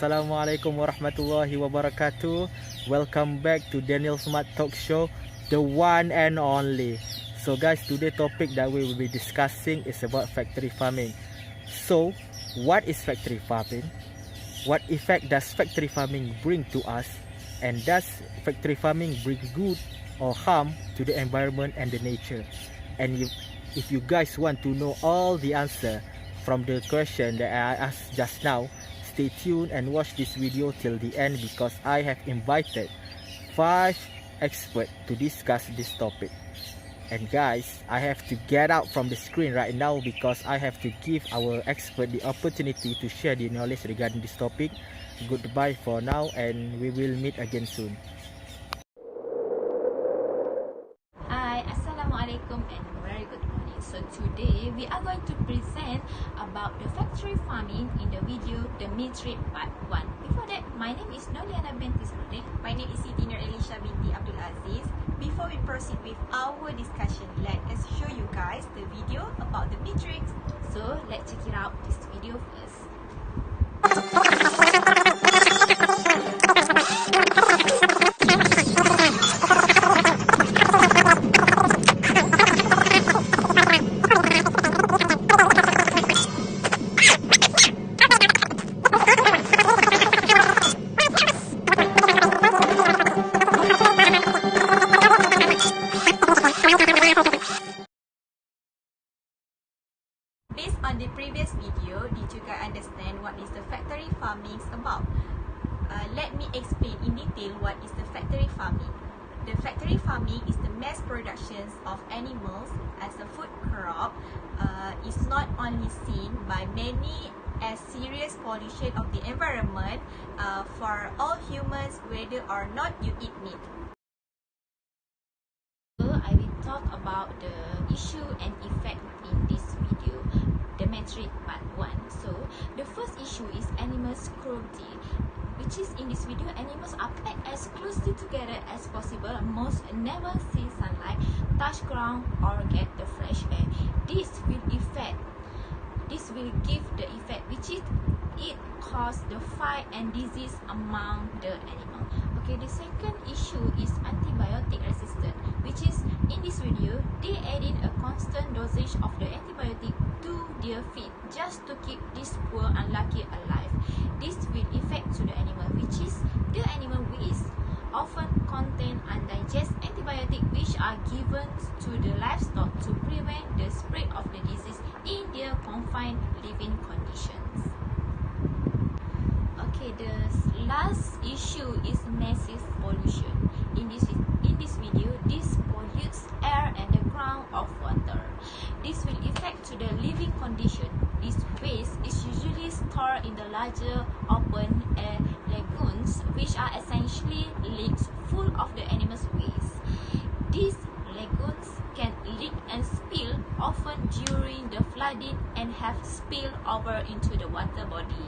Assalamualaikum warahmatullahi wabarakatuh. Welcome back to Daniel Smart Talk Show, the one and only. So guys, today topic that we will be discussing is about factory farming. So, what is factory farming? What effect does factory farming bring to us? And does factory farming bring good or harm to the environment and the nature? And if you guys want to know all the answer from the question that I asked just now, stay tuned and watch this video till the end, because I have invited 5 experts to discuss this topic. And guys, I have to get out from the screen right now because I have to give our expert the opportunity to share the knowledge regarding this topic. Goodbye for now, and we will meet again soon. Hi, Assalamualaikum and very good morning. So today we are going to present about the factory farming in the video The Meat Part 1. Before that, my name is Noliana binti Sardin. My name is Siti Nur Elisha binti Abdul Aziz. Before we proceed with our discussion, let us show you guys the video about the matrix. So let's check it out this video first. Based on the previous video, did you guys understand what is the factory farming about? Let me explain in detail what is the factory farming. The factory farming is the mass production of animals as a food crop. Is not only seen by many as serious pollution of the environment for all humans, whether or not you eat meat. I will talk about the issue and effect in this video, the metric part 1. So the first issue is animals cruelty, which is in this video animals are packed as closely together as possible. Most never see sunlight, touch ground or get the fresh air. This will give the effect which is it cause the fight and disease among the animal. Okay, the second issue is antibiotic resistance, which is in this video they adding a constant dosage of the antibiotic to their feed just to keep this poor unlucky alive. This will affect to the animal, which is the animal which often contain undigested antibiotic which are given to the livestock to prevent the spread of the disease in their confined living conditions. Okay, the last issue is massive pollution. In this video, this pollutes air and the ground of water. This will affect to the living condition. This waste is usually stored in the larger open air lagoons, which are essentially lakes full of the animals' waste. These lagoons can leak and spill often during the flooding and have spilled over into the water body.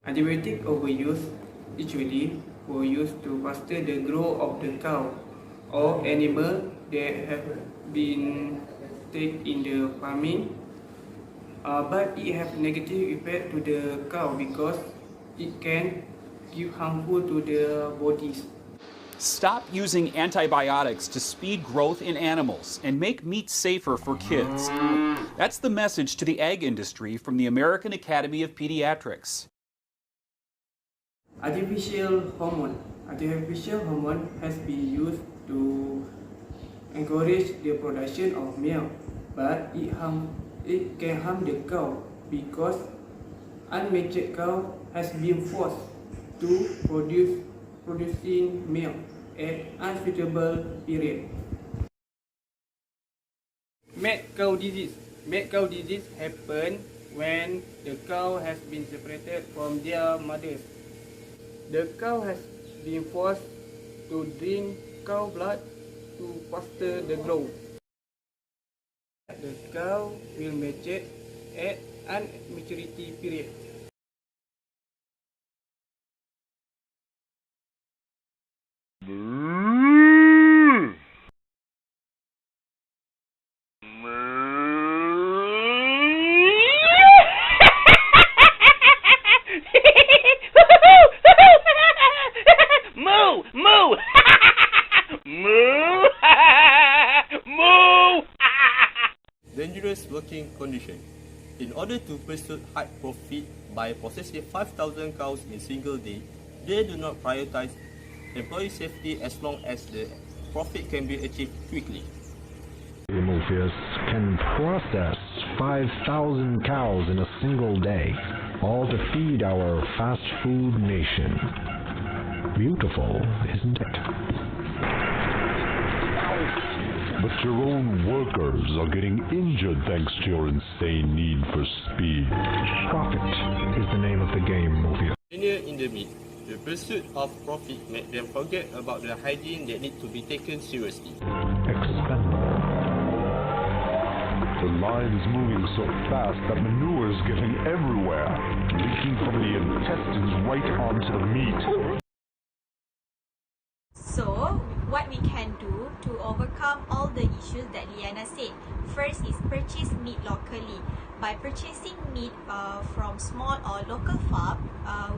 Antibiotic overuse usually were used to foster the growth of the cow or animal that have been taken in the farming, but it have negative effect to the cow because it can give harmful to their bodies. Stop using antibiotics to speed growth in animals and make meat safer for kids. That's the message to the egg industry from the American Academy of Pediatrics. Artificial hormone has been used to encourage the production of milk, but it can harm the cow because unmatured cow has been forced to producing milk at unsuitable period. Mad cow disease happen when the cow has been separated from their mothers. The cow has been forced to drink cow blood to foster the growth. The cow will mature at unmaturity period. Moo! Moo! Moo! Dangerous working condition. In order to pursue high profit by processing 5,000 cows in a single day, they do not prioritize employee safety as long as the profit can be achieved quickly. Morpheus can process 5,000 cows in a single day, all to feed our fast food nation. Beautiful, isn't it? But your own workers are getting injured thanks to your insane need for speed. Profit is the name of the game, Morpheus. Junior in the meat, the pursuit of profit made them forget about the hygiene that need to be taken seriously. Expendable. The line is moving so fast that manure is getting everywhere, leaking from the intestines right onto the meat. So, what we can do to overcome all the issues that Liana said. First is purchase meat locally. By purchasing meat from small or local farm,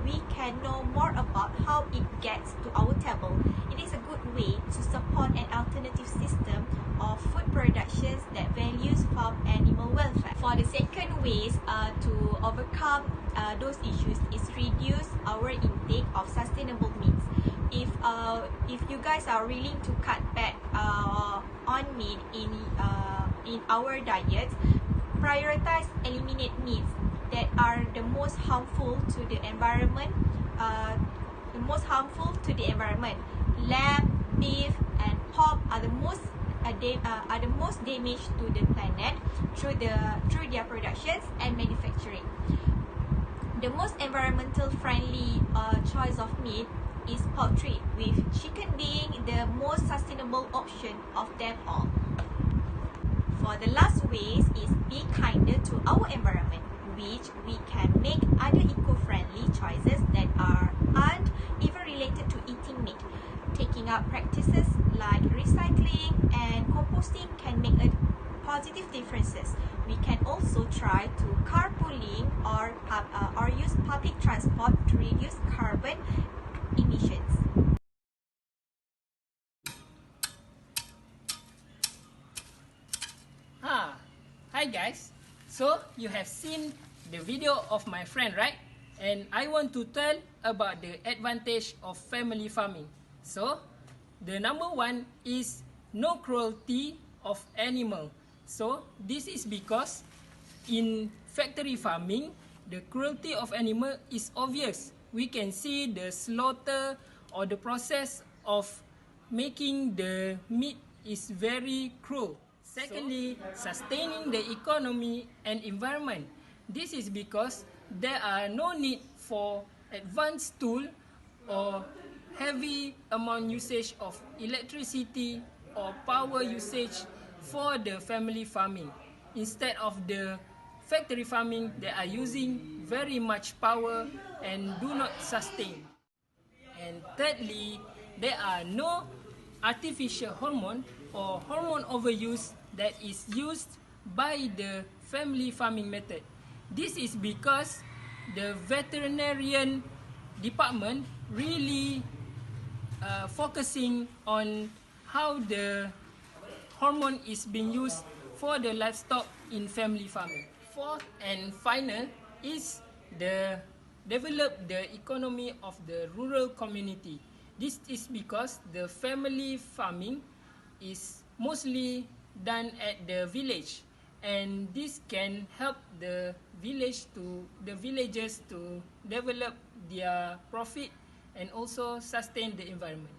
we can know more about how it gets to our table. It is a good way to support an alternative system of food productions that values farm animal welfare. For the second ways to overcome those issues is reduce our intake of sustainable meats. If you guys are willing to cut back on meat in our diets, prioritize eliminate meats that are the most harmful to the environment. Lamb, beef, and pork are the most damaged to the planet through their productions and manufacturing. The most environmental friendly choice of meat is poultry, with chicken being the most sustainable option of them all. For the last ways is be kinder to our environment, which we can make other eco-friendly choices that aren't even related to eating meat. Taking up practices like recycling and composting can make a positive differences. We can also try to carpooling or use public transport to reduce carbon emissions. Hi guys, so you have seen the video of my friend, right? And I want to tell about the advantage of family farming. So the number one is no cruelty of animal. So this is because in factory farming, the cruelty of animal is obvious. We can see the slaughter or the process of making the meat is very cruel. Secondly, sustaining the economy and environment. This is because there are no need for advanced tool or heavy amount usage of electricity or power usage for the family farming. Instead of the factory farming, they are using very much power and do not sustain. And thirdly, there are no artificial hormone or hormone overuse that is used by the family farming method. This is because the veterinarian department really focusing on how the hormone is being used for the livestock in family farming. Fourth and final is the develop the economy of the rural community. This is because the family farming is mostly done at the village, and this can help the villagers to develop their profit and also sustain the environment.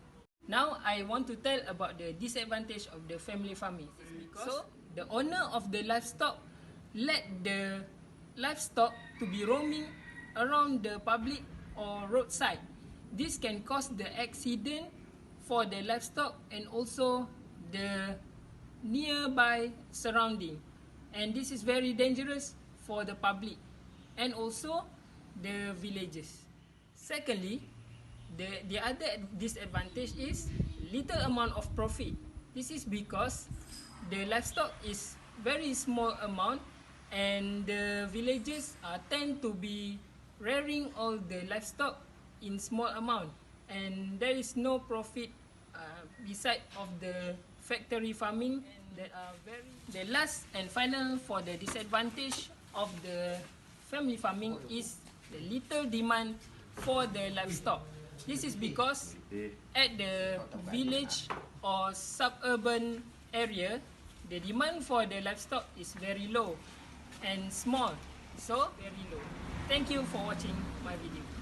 Now I want to tell about the disadvantage of the family farming. So the owner of the livestock let the livestock to be roaming around the public or roadside. This can cause the accident for the livestock and also the nearby surrounding, and this is very dangerous for the public and also the villages. Secondly, the other disadvantage is little amount of profit. This is because the livestock is very small amount and the villages tend to be rearing all the livestock in small amount. and there is no profit beside of the factory farming that are very. The last and final for the disadvantage of the family farming is the little demand for the livestock. This is because at the village or suburban area, the demand for the livestock is very low and small, so very low. Thank you for watching my video.